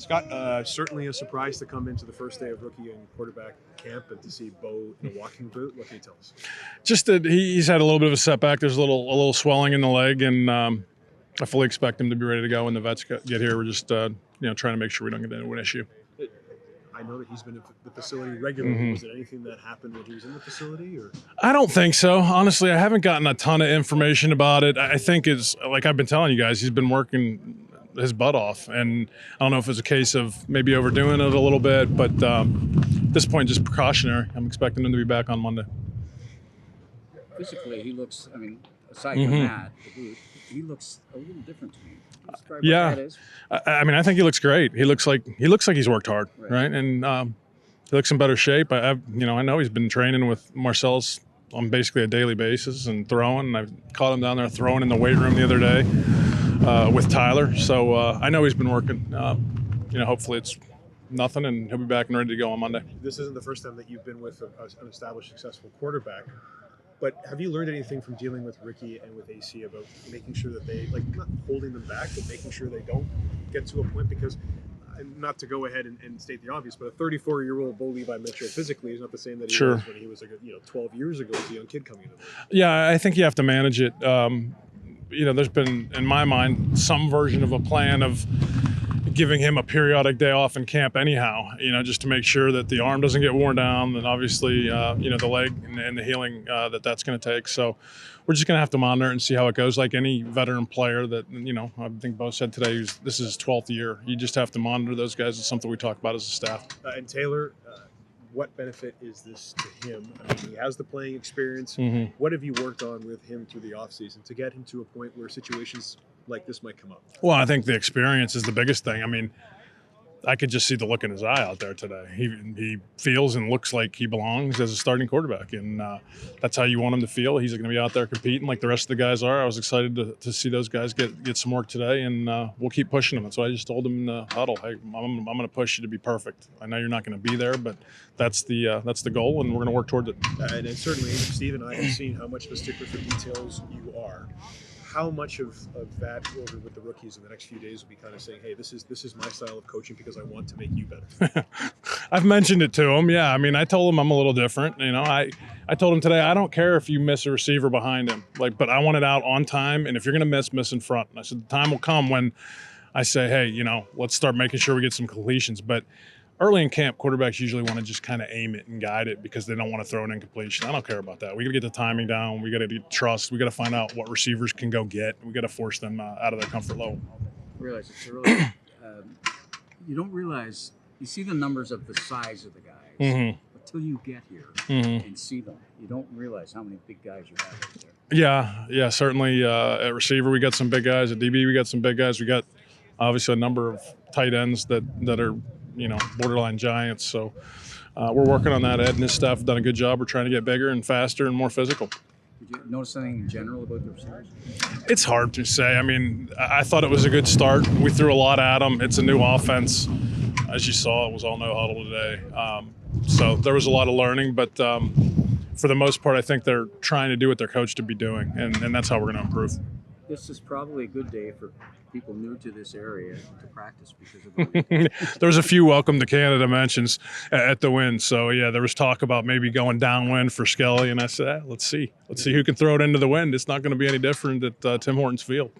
Scott, certainly a surprise to come into the first day of rookie and quarterback camp and to see Bo in a walking boot. What can you tell us? Just that he's had a little bit of a setback. There's a little swelling in the leg, and I fully expect him to be ready to go when the vets get here. We're just trying to make sure we don't get into an issue. I know that he's been in the facility regularly. Mm-hmm. Was it anything that happened when he was in the facility? Or I don't think so. Honestly, I haven't gotten a ton of information about it. I think it's like I've been telling you guys, he's been working his butt off, and I don't know if it's a case of maybe overdoing it a little bit, but at this point, just precautionary. I'm expecting him to be back on Monday. Physically, he looks, aside from that, he looks a little different to me. Yeah, I think he looks great. He looks like he's worked hard, right? And he looks in better shape. I know he's been training with Marcellus on basically a daily basis and throwing. I caught him down there throwing in the weight room the other day with Tyler. So I know he's been working. Hopefully it's nothing, and he'll be back and ready to go on Monday. This isn't the first time that you've been with an established, successful quarterback. But have you learned anything from dealing with Ricky and with AC about making sure that they, not holding them back, but making sure they don't get to a point? Because, not to go ahead and state the obvious, but a 34-year-old Bo Levi Mitchell physically is not the same that he was when he was 12 years ago as a young kid coming into the league. Yeah, I think you have to manage it. There's been, in my mind, some version of a plan of giving him a periodic day off in camp anyhow, just to make sure that the arm doesn't get worn down, and obviously, the leg and the healing that's going to take. So we're just going to have to monitor and see how it goes. Like any veteran player that, I think Bo said today, this is his 12th year. You just have to monitor those guys. It's something we talk about as a staff. And Taylor, what benefit is this to him? He has the playing experience. Mm-hmm. What have you worked on with him through the offseason to get him to a point where situations like this might come up? Well, I think the experience is the biggest thing. I could just see the look in his eye out there today. He feels and looks like he belongs as a starting quarterback, and that's how you want him to feel. He's going to be out there competing like the rest of the guys are. I was excited to see those guys get some work today, and we'll keep pushing them. That's why I just told him in the huddle, hey, I'm going to push you to be perfect. I know you're not going to be there, but that's the goal, and we're going to work towards it. And certainly, Steve and I have seen how much of a stickler for details you are. How much of that over with the rookies in the next few days will be kind of saying, hey, this is my style of coaching because I want to make you better? I've mentioned it to him. Yeah, I told him I'm a little different. I told him today, I don't care if you miss a receiver behind him, but I want it out on time. And if you're going to miss in front. And I said, the time will come when I say, hey, let's start making sure we get some completions. But early in camp, quarterbacks usually want to just kind of aim it and guide it because they don't want to throw an incompletion. I don't care about that. We got to get the timing down. We got to get trust. We got to find out what receivers can go get. We got to force them out of their comfort level. I realize it's early. You don't realize, you see the numbers of the size of the guys until you get here and see them. You don't realize how many big guys you have out there. Yeah, certainly. At receiver, we got some big guys. At DB, we got some big guys. We got obviously a number of tight ends that are borderline giants. So we're working on that. Ed and his staff have done a good job. We're trying to get bigger and faster and more physical. Did you notice anything in general about the receivers? It's hard to say. I thought it was a good start. We threw a lot at them. It's a new offense. As you saw, it was all no huddle today. So there was a lot of learning, but for the most part, I think they're trying to do what they're coached to be doing, and that's how we're going to improve. This is probably a good day for people new to this area to practice because of the There was a few welcome to Canada mentions at the win. So, yeah, there was talk about maybe going downwind for Skelly, and I said, let's see who can throw it into the wind. It's not going to be any different at Tim Hortons Field.